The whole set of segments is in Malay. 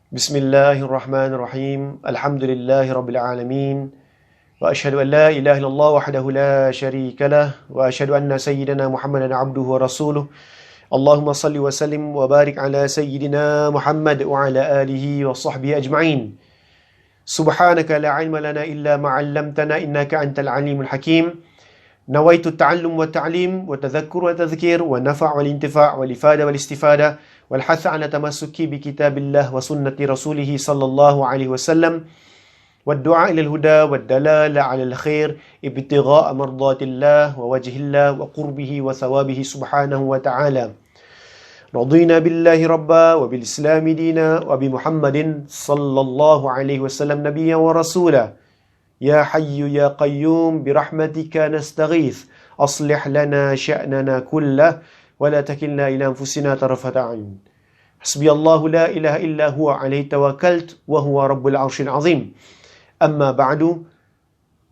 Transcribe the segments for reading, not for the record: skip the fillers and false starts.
Bismillahirrahmanirrahim. Alhamdulillahirabbil alamin. Wa asyhadu an la ilaha illallah wahdahu la syarikalah wa asyhadu anna sayyidina Muhammadan abduhu wa rasuluh. Allahumma salli wa sallim wa barik ala sayyidina Muhammad wa ala alihi wa sahbihi ajma'in. Subhanaka la ilma lana illa ma 'allamtana innaka antal alimul hakim. Nawaitu ta'allum wa ta'lim wa tadhakkur wa tadhkir wa nafa' wal intifa' wal ifada wal istifada wal hatha 'ala tamassuki bi kitabillah wa sunnati rasulih sallallahu alaihi wasallam wad du'a ila al huda wad dalala 'ala al khair ibtigha'a mardatillah wa wajhillah wa qurbihi wa thawabihi subhanahu wa ta'ala. Radina billahi rabba wa bil islami dina wa bi Muhammadin sallallahu alaihi wasallam nabiyyan wa rasula. Ya Hayyu Ya Qayyum birahmatika nastaghith aslih lana sya'nana kullah wa la takilna ila anfusina tarfata 'ain. Hasbiyallahu la ilaha illa huwa alaihi tawakkalt wa huwa rabbul arsyil azim. Amma ba'du,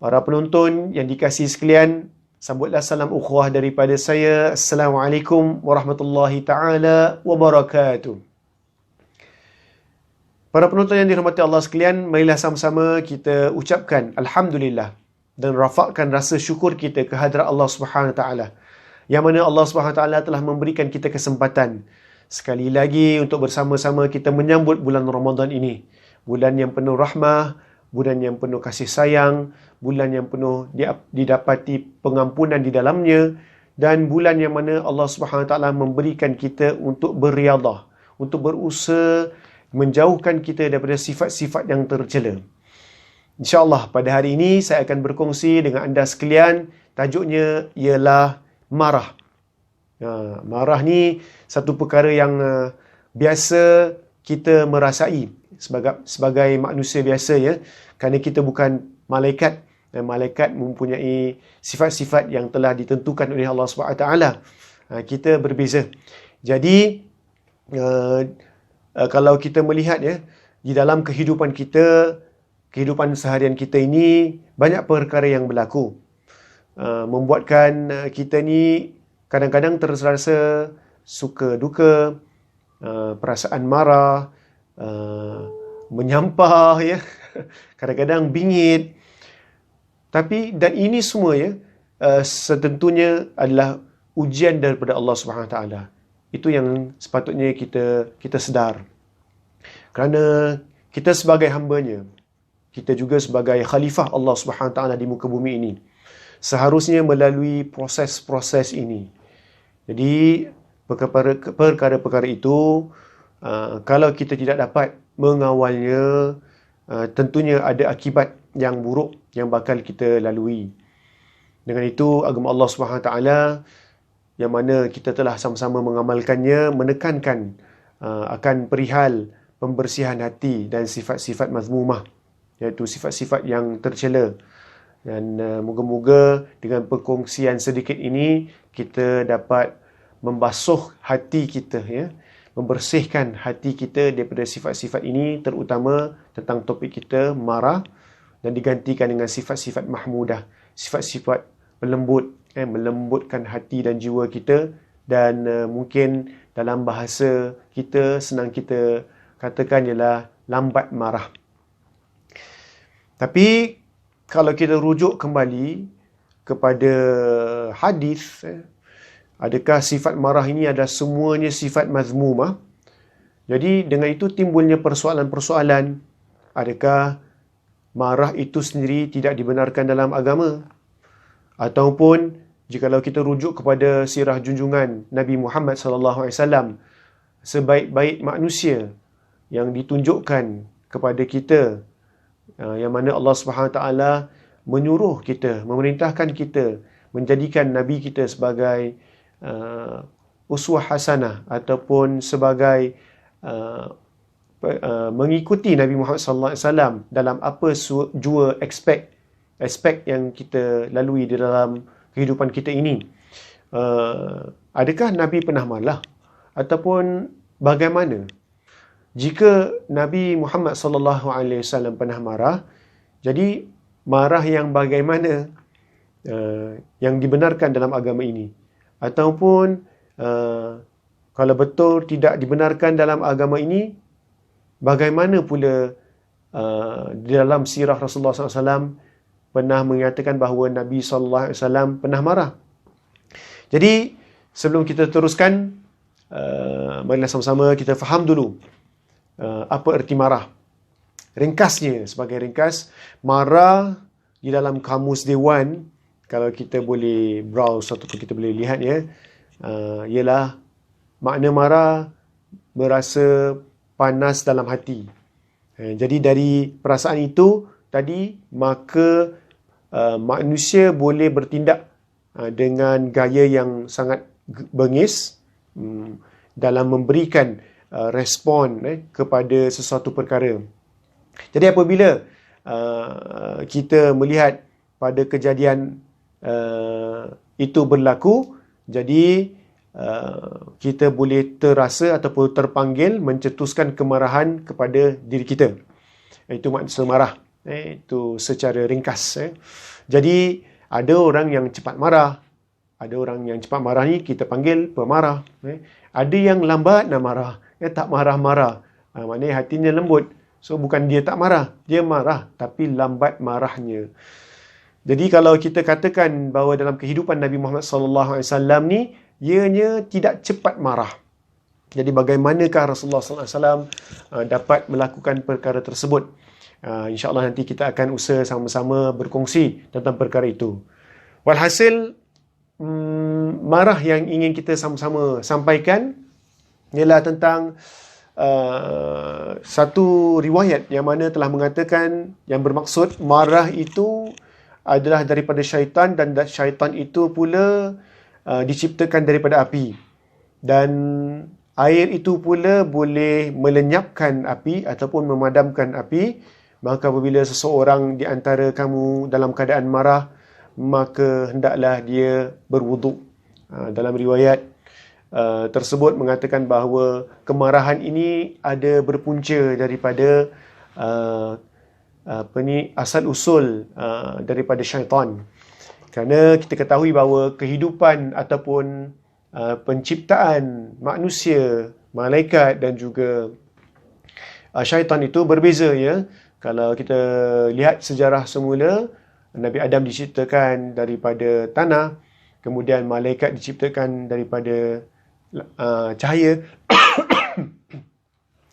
para penonton yang dikasihi sekalian, sambutlah salam ukhuwah daripada saya. Assalamualaikum warahmatullahi taala wabarakatuh. Para penonton yang dirahmati Allah sekalian, marilah sama-sama kita ucapkan Alhamdulillah dan rafakkan rasa syukur kita ke hadrat Allah Subhanahu Wa Taala, yang mana Allah Subhanahu Wa Taala telah memberikan kita kesempatan sekali lagi untuk bersama-sama kita menyambut bulan Ramadan ini. Bulan yang penuh rahmah, bulan yang penuh kasih sayang, bulan yang penuh didapati pengampunan di dalamnya, dan bulan yang mana Allah Subhanahu Wa Taala memberikan kita untuk beriadah, untuk berusaha menjauhkan kita daripada sifat-sifat yang tercela. InsyaAllah pada hari ini saya akan berkongsi dengan anda sekalian. Tajuknya ialah marah. Marah ni satu perkara yang biasa kita merasai sebagai manusia biasa, ya. Kerana kita bukan malaikat, dan malaikat mempunyai sifat-sifat yang telah ditentukan oleh Allah SWT. Kita berbeza. Jadi kalau kita melihat, ya, di dalam kehidupan kita, kehidupan seharian kita ini, banyak perkara yang berlaku, membuatkan kita ni kadang-kadang terasa suka duka, perasaan marah, menyampah, ya, kadang-kadang bingit. Tapi dan ini semua, ya, setentunya adalah ujian daripada Allah Subhanahu Wa Taala. Itu yang sepatutnya kita sedar. Kerana kita sebagai hamba-Nya, kita juga sebagai khalifah Allah Subhanahu Wa Taala di muka bumi ini, seharusnya melalui proses-proses ini. Jadi perkara-perkara itu, kalau kita tidak dapat mengawalnya, tentunya ada akibat yang buruk yang bakal kita lalui. Dengan itu, agama Allah Subhanahu Wa Taala yang mana kita telah sama-sama mengamalkannya, menekankan akan perihal pembersihan hati dan sifat-sifat mazmumah, iaitu sifat-sifat yang tercela. Dan moga-moga dengan perkongsian sedikit ini kita dapat membasuh hati kita, ya, membersihkan hati kita daripada sifat-sifat ini, terutama tentang topik kita marah, dan digantikan dengan sifat-sifat mahmudah, sifat-sifat pelembut, melembutkan hati dan jiwa kita. Dan mungkin dalam bahasa kita, senang kita katakan ialah lambat marah. Tapi kalau kita rujuk kembali kepada hadis, adakah sifat marah ini adalah semuanya sifat mazmumah? Jadi dengan itu timbulnya persoalan-persoalan. Adakah marah itu sendiri tidak dibenarkan dalam agama? Ataupun jikalau kita rujuk kepada sirah junjungan Nabi Muhammad SAW, sebaik-baik manusia yang ditunjukkan kepada kita, yang mana Allah SWT menyuruh kita, memerintahkan kita menjadikan Nabi kita sebagai uswah hasanah, ataupun sebagai mengikuti Nabi Muhammad SAW dalam apa jua aspek yang kita lalui di dalam kehidupan kita ini. Adakah Nabi pernah marah? Ataupun bagaimana? Jika Nabi Muhammad SAW pernah marah, jadi marah yang bagaimana yang dibenarkan dalam agama ini? Ataupun kalau betul tidak dibenarkan dalam agama ini, bagaimana pula di dalam sirah Rasulullah SAW pernah mengatakan bahawa Nabi SAW pernah marah. Jadi, sebelum kita teruskan, marilah sama-sama kita faham dulu apa erti marah. Ringkasnya, sebagai ringkas, marah di dalam kamus Dewan, kalau kita boleh browse ataupun kita boleh lihat ya, ialah makna marah berasa panas dalam hati. Jadi dari perasaan itu tadi, maka manusia boleh bertindak dengan gaya yang sangat bengis dalam memberikan respon kepada sesuatu perkara. Jadi apabila kita melihat pada kejadian itu berlaku, jadi kita boleh terasa ataupun terpanggil mencetuskan kemarahan kepada diri kita. Itu maksud marah. Itu secara ringkas. Jadi ada orang yang cepat marah. Ada orang yang cepat marah ni kita panggil pemarah. Ada yang lambat nak marah. Tak marah-marah. Maknanya hatinya lembut. So bukan dia tak marah, dia marah tapi lambat marahnya. Jadi kalau kita katakan bahawa dalam kehidupan Nabi Muhammad SAW ni, ianya tidak cepat marah. Jadi bagaimanakah Rasulullah SAW dapat melakukan perkara tersebut? InsyaAllah nanti kita akan usaha sama-sama berkongsi tentang perkara itu. Walhasil, marah yang ingin kita sama-sama sampaikan ialah tentang satu riwayat yang mana telah mengatakan, yang bermaksud marah itu adalah daripada syaitan, dan syaitan itu pula diciptakan daripada api, dan air itu pula boleh melenyapkan api ataupun memadamkan api. Maka apabila seseorang di antara kamu dalam keadaan marah, maka hendaklah dia berwuduk. Dalam riwayat tersebut mengatakan bahawa kemarahan ini ada berpunca daripada asal usul daripada syaitan. Kerana kita ketahui bahawa kehidupan ataupun penciptaan manusia, malaikat dan juga syaitan itu berbeza ya. Kalau kita lihat sejarah semula, Nabi Adam diciptakan daripada tanah, kemudian malaikat diciptakan daripada cahaya.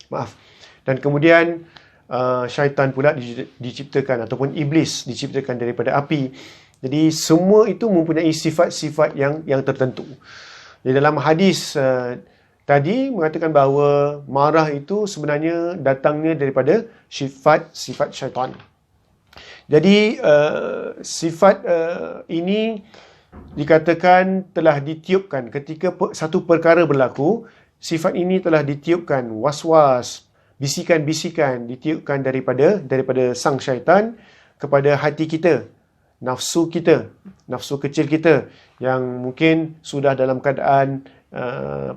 Maaf. Dan kemudian syaitan pula diciptakan ataupun iblis diciptakan daripada api. Jadi semua itu mempunyai sifat-sifat yang tertentu. Di dalam hadis tadi mengatakan bahawa marah itu sebenarnya datangnya daripada sifat-sifat syaitan. Jadi sifat ini dikatakan telah ditiupkan ketika satu perkara berlaku. Sifat ini telah ditiupkan, was-was, bisikan-bisikan ditiupkan daripada sang syaitan kepada hati kita, nafsu kita, nafsu kecil kita yang mungkin sudah dalam keadaan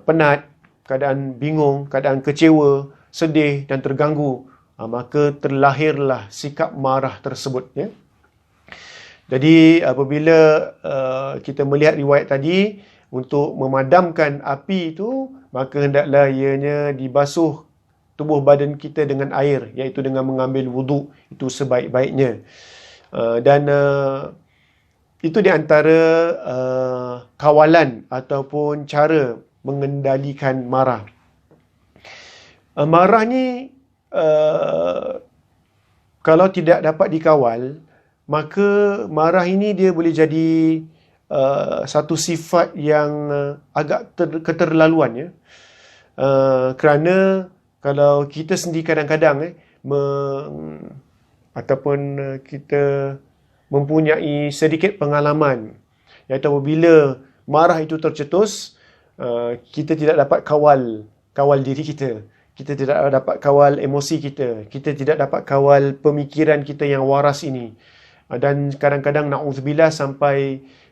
penat, keadaan bingung, keadaan kecewa, sedih dan terganggu. Maka terlahirlah sikap marah tersebut ya. Jadi apabila kita melihat riwayat tadi, untuk memadamkan api itu, maka hendaklah ianya dibasuh tubuh badan kita dengan air, iaitu dengan mengambil wuduk. Itu sebaik-baiknya. Dan itu di antara kawalan ataupun cara mengendalikan marah. Marah ni kalau tidak dapat dikawal, maka marah ini dia boleh jadi satu sifat yang agak keterlaluan ya. Kerana kalau kita sendiri kadang-kadang ataupun kita mempunyai sedikit pengalaman, iaitu apabila marah itu tercetus, kita tidak dapat kawal diri kita. Kita tidak dapat kawal emosi kita. Kita tidak dapat kawal pemikiran kita yang waras ini. Dan kadang-kadang na'udzubillah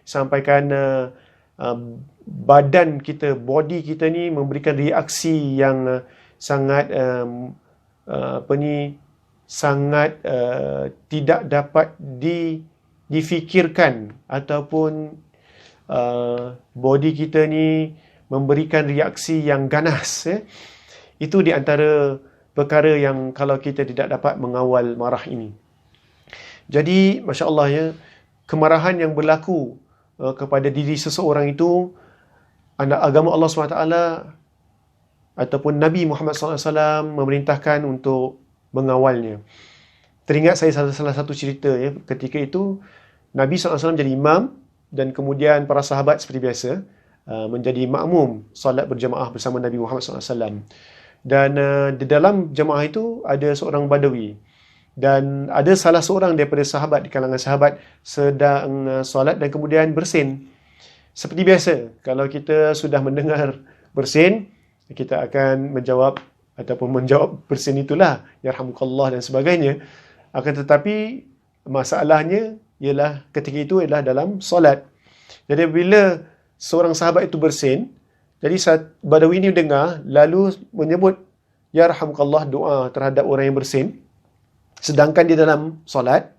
sampaikan badan kita, body kita ni memberikan reaksi yang sangat sangat tidak dapat difikirkan, ataupun body kita ni memberikan reaksi yang ganas ya. Itu di antara perkara yang kalau kita tidak dapat mengawal marah ini. Jadi, Masya Allah ya, kemarahan yang berlaku kepada diri seseorang itu, agama Allah SWT ataupun Nabi Muhammad SAW memerintahkan untuk mengawalnya. Teringat saya salah satu cerita ya, ketika itu Nabi SAW jadi imam dan kemudian para sahabat seperti biasa menjadi makmum solat berjamaah bersama Nabi Muhammad SAW. Dan di dalam jamaah itu ada seorang Badawi. Dan ada salah seorang daripada sahabat, di kalangan sahabat, sedang solat dan kemudian bersin. Seperti biasa, kalau kita sudah mendengar bersin, kita akan menjawab bersin itulah, yarhamukallah dan sebagainya. Akan tetapi, masalahnya ialah ketika itu adalah dalam solat. Jadi bila seorang sahabat itu bersin, jadi saat Badawi ini dengar, lalu menyebut yarhamukallah, doa terhadap orang yang bersin. Sedangkan di dalam solat,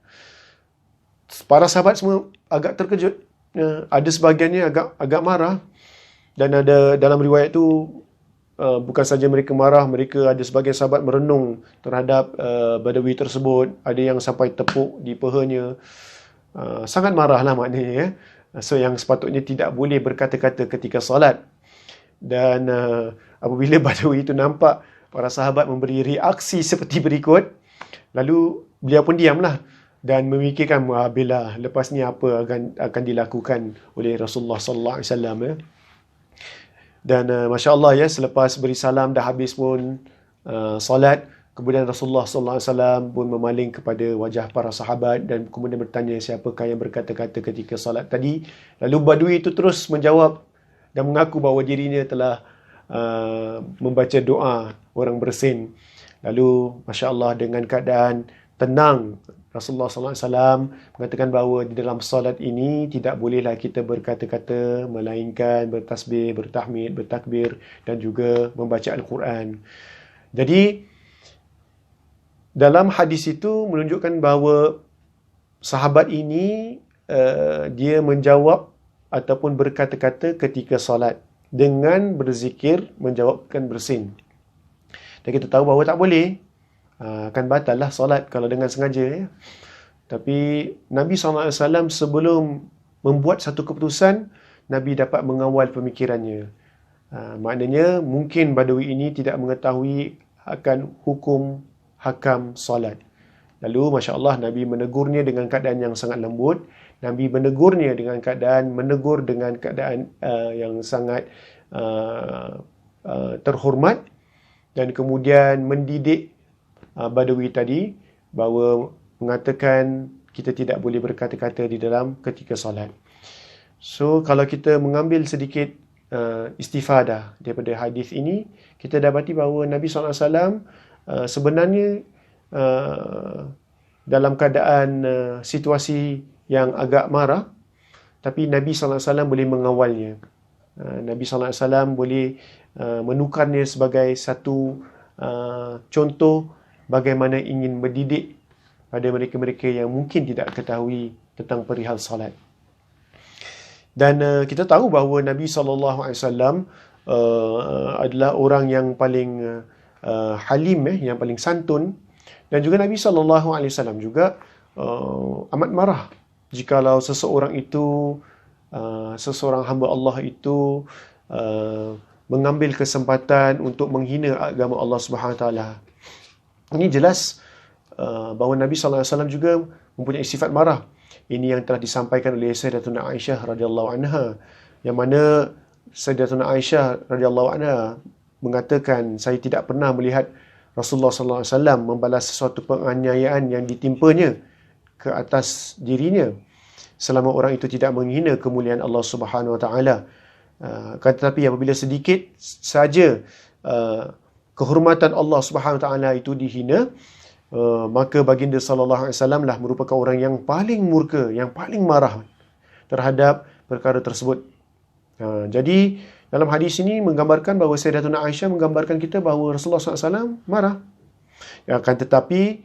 para sahabat semua agak terkejut. Ada sebahagiannya agak marah. Dan ada dalam riwayat itu, bukan saja mereka marah, mereka ada sebahagian sahabat merenung terhadap Badawi tersebut. Ada yang sampai tepuk di pahanya. Sangat marahlah maknanya ya. So yang sepatutnya tidak boleh berkata-kata ketika solat. Dan apabila Badawi itu nampak para sahabat memberi reaksi seperti berikut, lalu beliau pun diamlah dan memikirkan bila lepas ni apa akan dilakukan oleh Rasulullah sallallahu alaihi wasallam ya. Dan masya-Allah ya, selepas beri salam dah habis pun solat, kemudian Rasulullah sallallahu alaihi wasallam pun memaling kepada wajah para sahabat dan kemudian bertanya siapakah yang berkata-kata ketika solat tadi. Lalu Badui itu terus menjawab dan mengaku bahawa dirinya telah membaca doa orang bersin. Lalu, Masya Allah, dengan keadaan tenang, Rasulullah SAW mengatakan bahawa di dalam solat ini tidak bolehlah kita berkata-kata, melainkan bertasbih, bertahmid, bertakbir dan juga membaca Al-Quran. Jadi, dalam hadis itu menunjukkan bahawa sahabat ini dia menjawab ataupun berkata-kata ketika solat dengan berzikir menjawabkan bersin. Dan kita tahu bahawa tak boleh, akan batal lah solat kalau dengan sengaja ya. Tapi Nabi SAW sebelum membuat satu keputusan, Nabi dapat mengawal pemikirannya. Maknanya mungkin Badawi ini tidak mengetahui akan hukum hakam solat. Lalu Masya Allah, Nabi menegurnya dengan keadaan yang sangat lembut. Nabi menegurnya dengan keadaan yang sangat terhormat. Dan kemudian mendidik Badawi tadi bahawa mengatakan kita tidak boleh berkata-kata di dalam ketika solat. So, kalau kita mengambil sedikit istifadah daripada hadis ini, kita dapati bahawa Nabi SAW sebenarnya dalam keadaan situasi yang agak marah, tapi Nabi SAW boleh mengawalnya. Nabi SAW boleh menukarnya sebagai satu contoh bagaimana ingin mendidik pada mereka-mereka yang mungkin tidak ketahui tentang perihal salat. Dan kita tahu bahawa Nabi SAW adalah orang yang paling halim, yang paling santun. Dan juga Nabi SAW juga amat marah jikalau seseorang itu, seseorang hamba Allah itu mengambil kesempatan untuk menghina agama Allah Subhanahu Wa Taala. Ini jelas bahawa Nabi SAW juga mempunyai sifat marah. Ini yang telah disampaikan oleh Sayyidatuna Aisyah radhiyallahu anha, yang mana Sayyidatuna Aisyah radhiyallahu anha mengatakan, saya tidak pernah melihat Rasulullah SAW membalas sesuatu penganiayaan yang ditimpanya ke atas dirinya selama orang itu tidak menghina kemuliaan Allah Subhanahu Wa Taala. Tetapi apabila sedikit saja kehormatan Allah Subhanahu Wa Taala itu dihina, maka baginda sallallahu alaihi wasallam lah merupakan orang yang paling murka, yang paling marah terhadap perkara tersebut. Jadi dalam hadis ini menggambarkan bahawa Sayyidatuna Aisyah menggambarkan kita bahawa Rasulullah SAW marah. Akan tetapi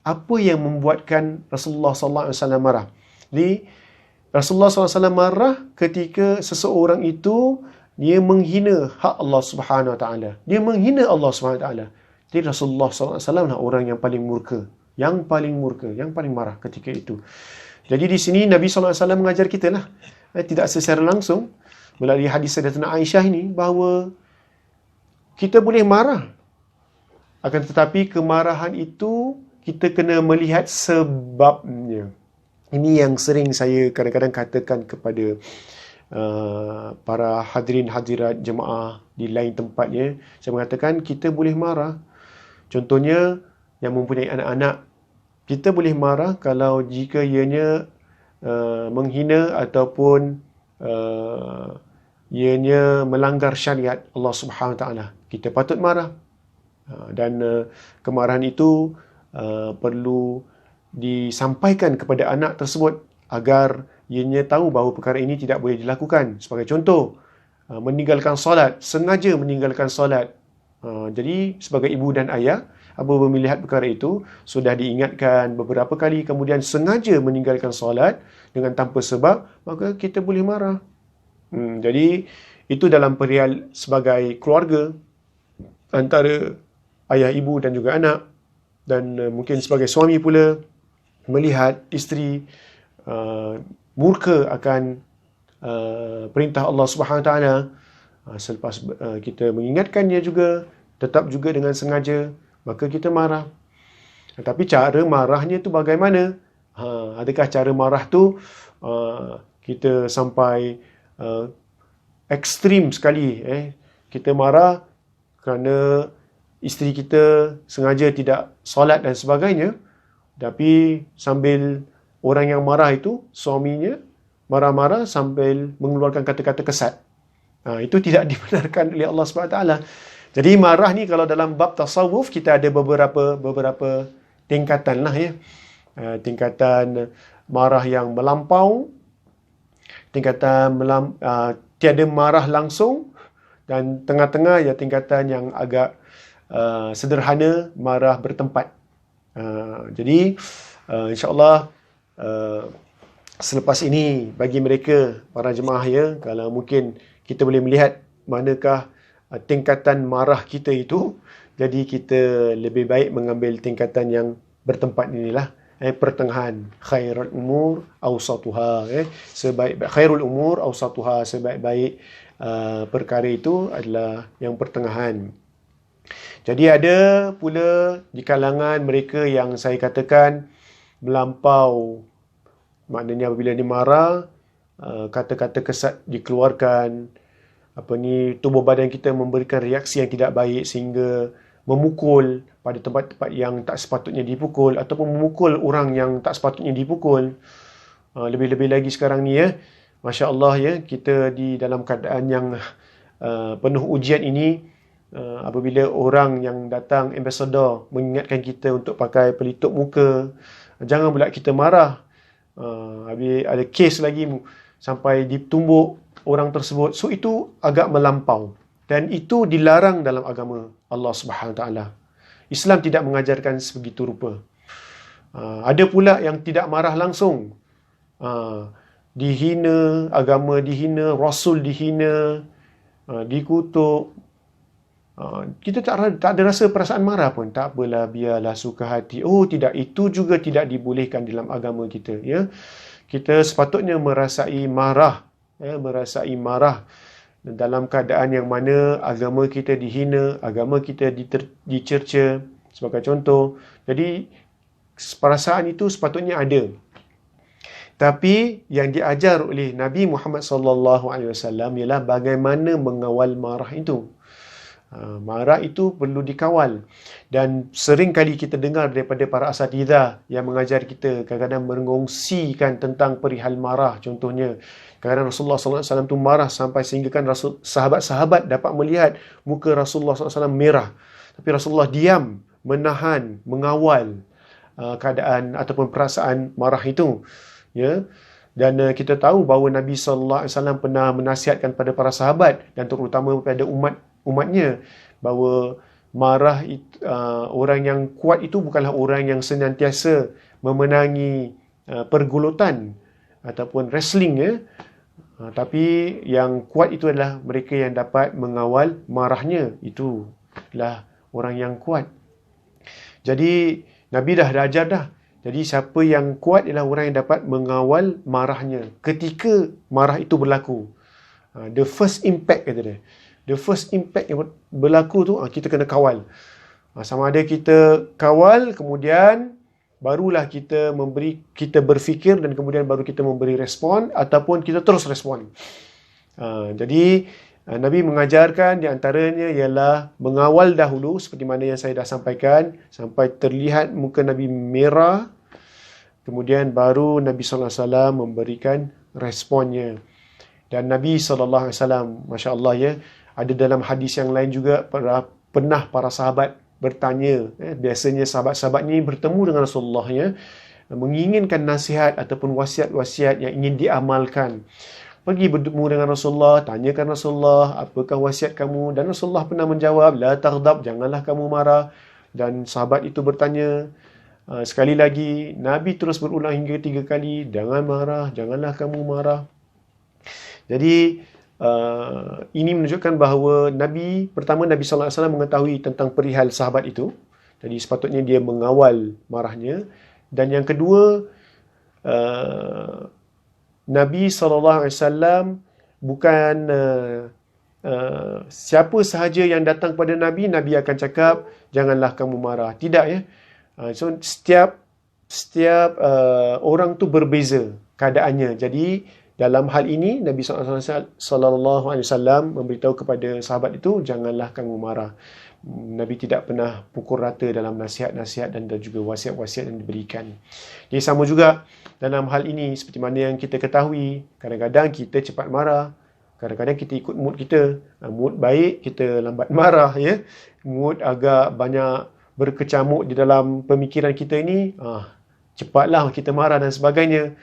apa yang membuatkan Rasulullah SAW marah? Jadi Rasulullah SAW marah ketika seseorang itu dia menghina hak Allah Subhanahu Wa Taala. Dia menghina Allah Subhanahu Wa Taala. Jadi Rasulullah SAW lah orang yang paling murka, yang paling marah ketika itu. Jadi di sini Nabi SAW mengajar kita lah, tidak secara langsung melalui hadis Sayyidatina Aisyah ini, bahawa kita boleh marah, akan tetapi kemarahan itu kita kena melihat sebabnya. Ini yang sering saya kadang-kadang katakan kepada para hadirin hadirat jemaah di lain tempatnya. Saya mengatakan kita boleh marah. Contohnya yang mempunyai anak-anak, kita boleh marah kalau jika ianya menghina ataupun ianya melanggar syariat Allah Subhanahu Wa Taala. Kita patut marah. Dan kemarahan itu perlu disampaikan kepada anak tersebut agar ianya tahu bahawa perkara ini tidak boleh dilakukan. Sebagai contoh, meninggalkan solat, sengaja meninggalkan solat. Jadi sebagai ibu dan ayah, apabila melihat perkara itu, sudah diingatkan beberapa kali, kemudian sengaja meninggalkan solat dengan tanpa sebab, maka kita boleh marah. Jadi itu dalam perihal sebagai keluarga antara ayah, ibu dan juga anak. Dan mungkin sebagai suami pula, melihat isteri murka akan perintah Allah Subhanahu Wa Taala, selepas kita mengingatkannya juga, tetap juga dengan sengaja, maka kita marah. Tapi cara marahnya tu bagaimana? Adakah cara marah tu kita sampai ekstrim sekali? Kita marah kerana isteri kita sengaja tidak solat dan sebagainya, tapi sambil orang yang marah itu, suaminya, marah-marah sambil mengeluarkan kata-kata kesat. Itu tidak dibenarkan oleh Allah SWT. Jadi marah ni kalau dalam bab tasawuf, kita ada beberapa tingkatan lah ya. Tingkatan marah yang melampau, tingkatan tiada marah langsung, dan tengah-tengah ya tingkatan yang agak sederhana, marah bertempat. Jadi insyaAllah selepas ini bagi mereka, para jemaah ya, kalau mungkin kita boleh melihat manakah tingkatan marah kita itu, jadi kita lebih baik mengambil tingkatan yang bertempat inilah, pertengahan. Khairul umur awsatuha, khairul umur awsatuha, sebaik-baik perkara itu adalah yang pertengahan. Jadi ada pula di kalangan mereka yang saya katakan melampau, maknanya apabila dia marah, kata-kata kesat dikeluarkan, tubuh badan kita memberikan reaksi yang tidak baik sehingga memukul pada tempat-tempat yang tak sepatutnya dipukul, ataupun memukul orang yang tak sepatutnya dipukul. Lebih-lebih lagi sekarang ni ya, Masya Allah ya, kita di dalam keadaan yang penuh ujian ini. Apabila orang yang datang, ambassador, mengingatkan kita untuk pakai pelitup muka, jangan pula kita marah. Habis ada kes lagi sampai ditumbuk orang tersebut. So itu agak melampau, dan itu dilarang dalam agama Allah Subhanahu Wa Taala. Islam tidak mengajarkan sebegitu rupa. Ada pula yang tidak marah langsung, dihina, agama dihina, Rasul dihina, dikutuk. Kita tak ada rasa perasaan marah pun. Tak apalah, biarlah, suka hati. Oh tidak, itu juga tidak dibolehkan dalam agama kita ya. Kita sepatutnya merasai marah, merasai marah dalam keadaan yang mana agama kita dihina, agama kita dicerca sebagai contoh. Jadi perasaan itu sepatutnya ada. Tapi yang diajar oleh Nabi Muhammad SAW ialah bagaimana mengawal marah itu. Marah itu perlu dikawal, dan sering kali kita dengar daripada para asatidzah yang mengajar kita, kadang-kadang mengongsikan tentang perihal marah. Contohnya, kadang Rasulullah SAW itu marah sampai sehingga kan sahabat-sahabat dapat melihat muka Rasulullah SAW merah, tapi Rasulullah diam, menahan, mengawal keadaan ataupun perasaan marah itu ya. Dan kita tahu bahawa Nabi SAW pernah menasihatkan pada para sahabat, dan terutama kepada umatnya, bahawa marah orang yang kuat itu bukanlah orang yang senantiasa memenangi pergulutan ataupun wrestling ya. Tapi yang kuat itu adalah mereka yang dapat mengawal marahnya. Itulah orang yang kuat. Jadi Nabi dah ajar dah. Jadi siapa yang kuat ialah orang yang dapat mengawal marahnya ketika marah itu berlaku. The first impact kata dia. The first impact yang berlaku tu kita kena kawal. Sama ada kita kawal, kemudian barulah kita berfikir dan kemudian baru kita memberi respon, ataupun kita terus respon. Jadi Nabi mengajarkan di antaranya ialah mengawal dahulu, seperti mana yang saya dah sampaikan, sampai terlihat muka Nabi merah, kemudian baru Nabi sallallahu alaihi wasallam memberikan responnya. Dan Nabi sallallahu alaihi wasallam, masya-Allah ya, ada dalam hadis yang lain juga pernah para sahabat bertanya, biasanya sahabat-sahabat ni bertemu dengan Rasulullah ya, menginginkan nasihat ataupun wasiat-wasiat yang ingin diamalkan. Pergi bertemu dengan Rasulullah, tanyakan Rasulullah, apakah wasiat kamu? Dan Rasulullah pernah menjawab, la taghdab, janganlah kamu marah. Dan sahabat itu bertanya sekali lagi, Nabi terus berulang hingga 3 kali, jangan marah, janganlah kamu marah. Jadi ini menunjukkan bahawa Nabi sallallahu alaihi wasallam mengetahui tentang perihal sahabat itu. Jadi sepatutnya dia mengawal marahnya. Dan yang kedua, Nabi sallallahu alaihi wasallam bukan siapa sahaja yang datang kepada Nabi akan cakap janganlah kamu marah. Tidak ya. So setiap orang tu berbeza keadaannya. Jadi dalam hal ini Nabi sallallahu alaihi wasallam memberitahu kepada sahabat itu janganlah kamu marah. Nabi tidak pernah pukul rata dalam nasihat-nasihat dan juga wasiat-wasiat yang diberikan. Jadi sama juga dalam hal ini, seperti mana yang kita ketahui, kadang-kadang kita cepat marah, kadang-kadang kita ikut mood kita. Mood baik, kita lambat marah ya. Mood agak banyak berkecamuk di dalam pemikiran kita ini, cepatlah kita marah dan sebagainya.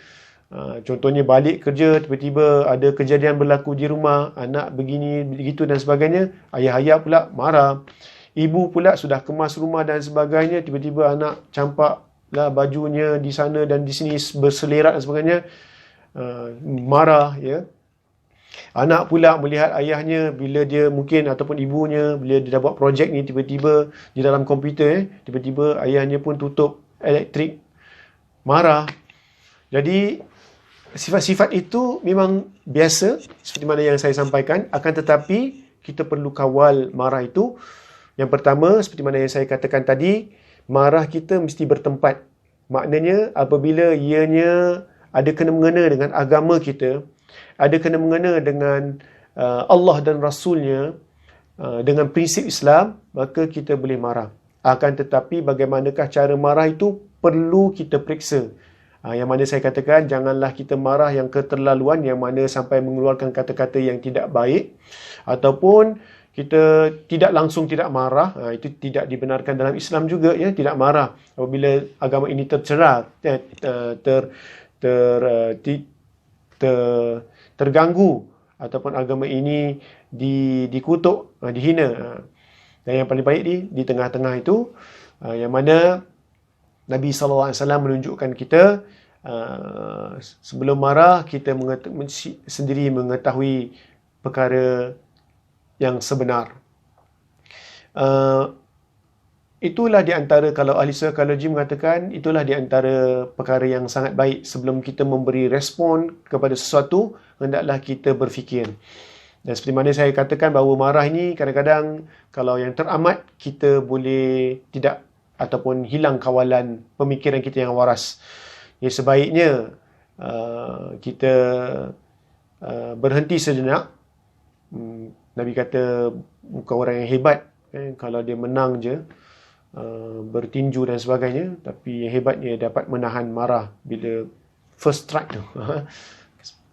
Contohnya balik kerja, tiba-tiba ada kejadian berlaku di rumah, anak begini, begitu dan sebagainya, ayah-ayah pula marah. Ibu pula sudah kemas rumah dan sebagainya, tiba-tiba anak campaklah bajunya di sana dan di sini berselerak dan sebagainya, marah ya. Anak pula melihat ayahnya bila dia mungkin ataupun ibunya bila dia dah buat projek ni, tiba-tiba di dalam komputer tiba-tiba ayahnya pun tutup elektrik, marah. Jadi sifat-sifat itu memang biasa seperti mana yang saya sampaikan, akan tetapi kita perlu kawal marah itu. Yang pertama, seperti mana yang saya katakan tadi, marah kita mesti bertempat. Maknanya apabila ianya ada kena-mengena dengan agama kita, ada kena-mengena dengan Allah dan Rasulnya, dengan prinsip Islam, maka kita boleh marah. Akan tetapi bagaimanakah cara marah itu perlu kita periksa. Yang mana saya katakan, janganlah kita marah yang keterlaluan, yang mana sampai mengeluarkan kata-kata yang tidak baik, ataupun kita tidak marah. Itu tidak dibenarkan dalam Islam juga ya, tidak marah apabila agama ini tercela, terganggu, ataupun agama ini dikutuk, dihina. Dan yang paling baik di tengah-tengah itu, yang mana Nabi SAW menunjukkan kita sebelum marah kita sendiri mengetahui perkara yang sebenar. Itulah di antara, kalau ahli psikologi mengatakan, itulah di antara perkara yang sangat baik. Sebelum kita memberi respon kepada sesuatu, hendaklah kita berfikir. Dan seperti mana saya katakan bahawa marah ini kadang-kadang kalau yang teramat, kita boleh tidak ataupun hilang kawalan pemikiran kita yang waras. Ya, sebaiknya kita berhenti sejenak. Nabi kata bukan orang yang hebat kalau dia menang je, bertinju dan sebagainya, tapi yang hebatnya dapat menahan marah bila first strike tu.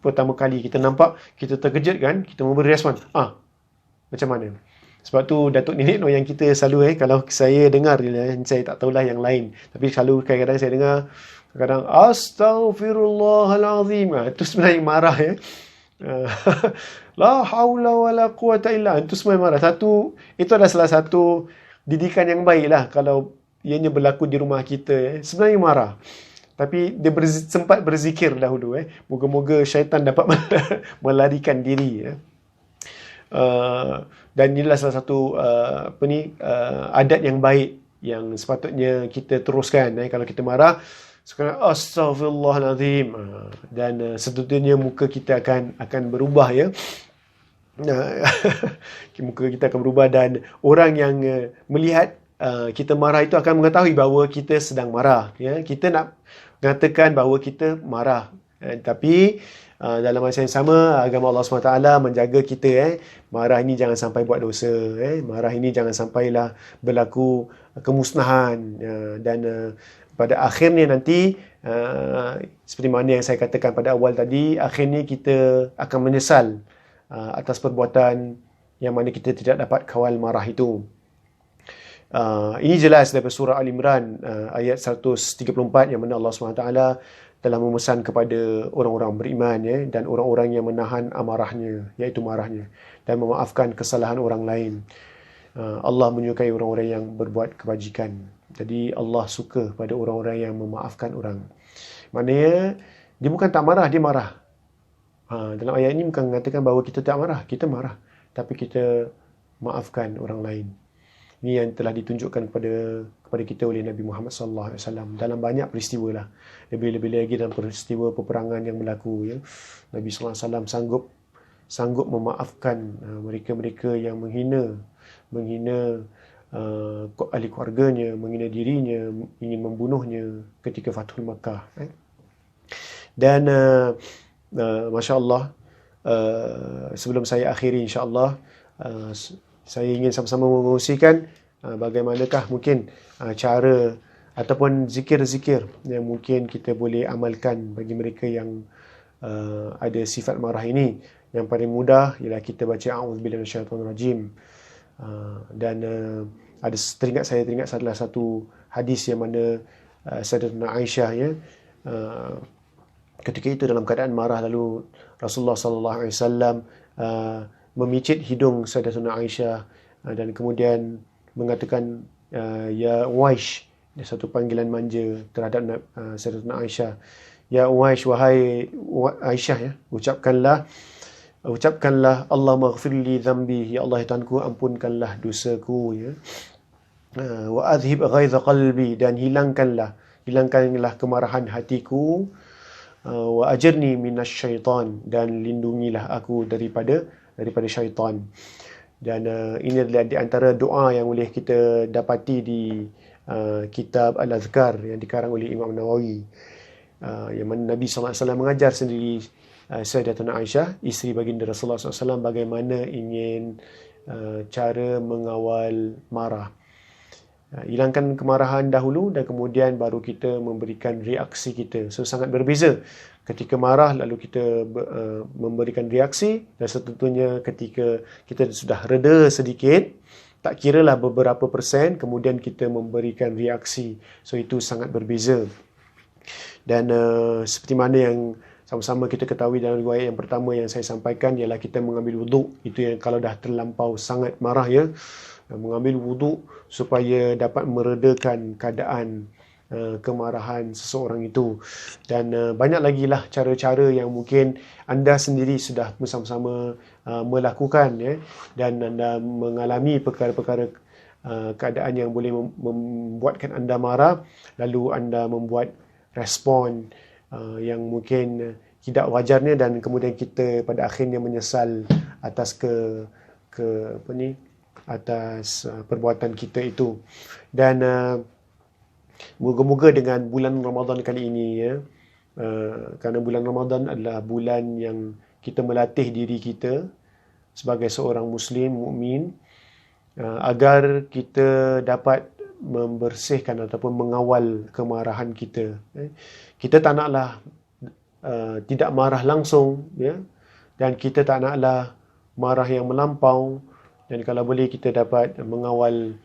Pertama kali kita nampak, kita terkejut kan, kita memberi respon. Macam mana? Sebab tu Datuk Nenek Moyang kita selalu kalau saya dengar, saya tak tahulah yang lain, tapi selalu kadang-kadang saya dengar kadang Astaghfirullahalazim. Itu sebenarnya marah ya. La haula wala quwata illa, itu semua marah. Itu adalah salah satu didikan yang baik lah kalau ianya berlaku di rumah kita. Sebenarnya marah, tapi dia sempat berzikir dahulu. Moga-moga syaitan dapat melarikan diri. Dan inilah salah satu adat yang baik yang sepatutnya kita teruskan. Kalau kita marah, sekarang astaghfirullahalazim, dan seterusnya muka kita akan berubah, ya. Muka kita akan berubah, dan orang yang melihat kita marah itu akan mengetahui bahawa kita sedang marah, ya. Kita nak mengatakan bahawa kita marah, tapi dalam masa yang sama, agama Allah SWT menjaga kita, marah ini jangan sampai buat dosa, marah ini jangan sampailah berlaku kemusnahan, dan pada akhirnya nanti, seperti mana yang saya katakan pada awal tadi, akhirnya kita akan menyesal atas perbuatan yang mana kita tidak dapat kawal marah itu. Ini jelas daripada surah Al-Imran ayat 134, yang mana Allah SWT telah memesan kepada orang-orang beriman, dan orang-orang yang menahan amarahnya, iaitu marahnya, dan memaafkan kesalahan orang lain. Allah menyukai orang-orang yang berbuat kebajikan. Jadi Allah suka pada orang-orang yang memaafkan orang. Maknanya dia bukan tak marah, dia marah. Dalam ayat ini bukan mengatakan bahawa kita tak marah, kita marah, tapi kita maafkan orang lain. Ini yang telah ditunjukkan kepada kita oleh Nabi Muhammad SAW dalam banyak peristiwa lah. Lebih-lebih lagi dalam peristiwa peperangan yang berlaku, ya. Nabi SAW sanggup memaafkan mereka-mereka yang menghina ahli keluarganya, menghina dirinya, ingin membunuhnya ketika Fathul Makkah. Dan Masya Allah, sebelum saya akhiri insya-Allah, saya ingin sama-sama mengkongsikan bagaimanakah mungkin cara ataupun zikir-zikir yang mungkin kita boleh amalkan bagi mereka yang ada sifat marah ini. Yang paling mudah ialah kita baca a'udzubillahi minasyaitonirrajim. Dan saya teringat salah satu hadis yang mana Sayyidatuna Aisyah, ya, ketika itu dalam keadaan marah, lalu Rasulullah SAW memicit hidung Sayyidatuna Aisyah, dan kemudian mengatakan ya Uwaish, satu panggilan manja terhadap Sayyidatuna Aisyah. Ya Uwaish, wahai Aisyah, ya, ucapkanlah Allahumma ghfirli dhanbi, ya Allah Tuhanku, ampunkanlah dosaku, ya. Wa adhib ghaidha qalbi, dan hilangkanlah kemarahan hatiku. Wa ajirni minasyaitan, dan lindungilah aku daripada syaitan. Dan ini adalah di antara doa yang boleh kita dapati di kitab Al-Azkar yang dikarang oleh Imam Nawawi, yang mana Nabi SAW mengajar sendiri Sayyidatuna Aisyah, isteri baginda Rasulullah SAW, bagaimana ingin cara mengawal marah. Hilangkan kemarahan dahulu, dan kemudian baru kita memberikan reaksi kita. So sangat berbeza ketika marah lalu kita memberikan reaksi, dan tentunya ketika kita sudah reda sedikit, tak kiralah beberapa persen, kemudian kita memberikan reaksi. So itu sangat berbeza. Dan seperti mana yang sama-sama kita ketahui dalam riwayat yang pertama yang saya sampaikan, ialah kita mengambil wuduk. Itu yang kalau dah terlampau sangat marah, ya, mengambil wuduk supaya dapat meredakan keadaan kemarahan seseorang itu. Dan banyak lagi lah cara-cara yang mungkin anda sendiri sudah bersama-sama melakukan, ya, dan anda mengalami perkara-perkara keadaan yang boleh membuatkan anda marah, lalu anda membuat respon yang mungkin tidak wajarnya, dan kemudian kita pada akhirnya menyesal atas atas perbuatan kita itu. Dan moga-moga dengan bulan Ramadan kali ini, ya, kerana bulan Ramadan adalah bulan yang kita melatih diri kita sebagai seorang Muslim, mukmin, agar kita dapat membersihkan ataupun mengawal kemarahan kita. Kita tak naklah tidak marah langsung, ya, dan kita tak naklah marah yang melampau. Dan kalau boleh kita dapat mengawal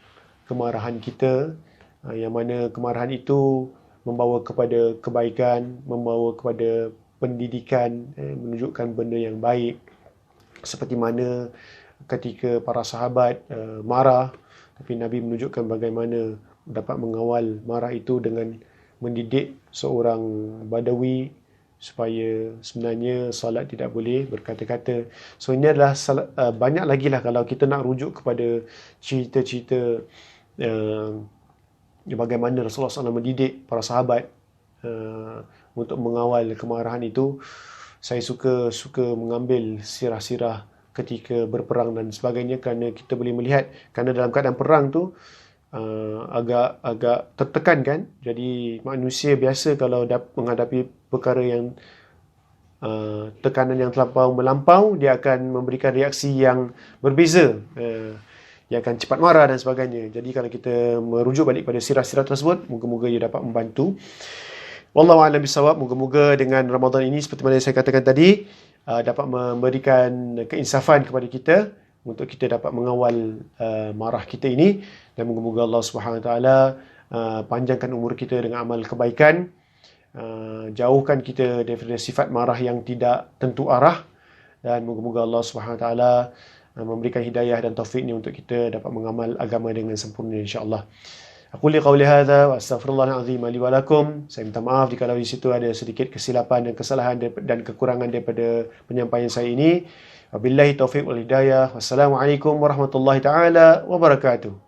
kemarahan kita, yang mana kemarahan itu membawa kepada kebaikan, membawa kepada pendidikan, menunjukkan benda yang baik. Seperti mana ketika para sahabat marah, tapi Nabi menunjukkan bagaimana dapat mengawal marah itu dengan mendidik seorang Badawi supaya sebenarnya salat tidak boleh berkata-kata. So ini adalah banyak lagi lah kalau kita nak rujuk kepada cerita-cerita bagaimana Rasulullah SAW mendidik para sahabat untuk mengawal kemarahan itu. Saya suka mengambil sirah-sirah ketika berperang dan sebagainya, kerana kita boleh melihat, kerana dalam keadaan perang tu agak tertekan kan. Jadi manusia biasa kalau menghadapi perkara yang tekanan yang melampau, dia akan memberikan reaksi yang berbeza. Dia akan cepat marah dan sebagainya. Jadi kalau kita merujuk balik pada sirah-sirah tersebut, moga-moga ia dapat membantu. Wallahu a'lam bishawab. Moga-moga dengan Ramadan ini, seperti mana saya katakan tadi, dapat memberikan keinsafan kepada kita untuk kita dapat mengawal marah kita ini, dan moga-moga Allah Subhanahu Wa Taala panjangkan umur kita dengan amal kebaikan, jauhkan kita daripada sifat marah yang tidak tentu arah, dan moga-moga Allah Subhanahu Wa Taala memberikan hidayah dan taufiknya untuk kita dapat mengamal agama dengan sempurna, insya-Allah. Aku li qauli hadza wa astaghfirullahal azim li wa lakum. Saya minta maaf jika di situ ada sedikit kesilapan dan kesalahan dan kekurangan daripada penyampaian saya ini. Wabillahi taufiq wal hidayah. Wassalamualaikum warahmatullahi taala wabarakatuh.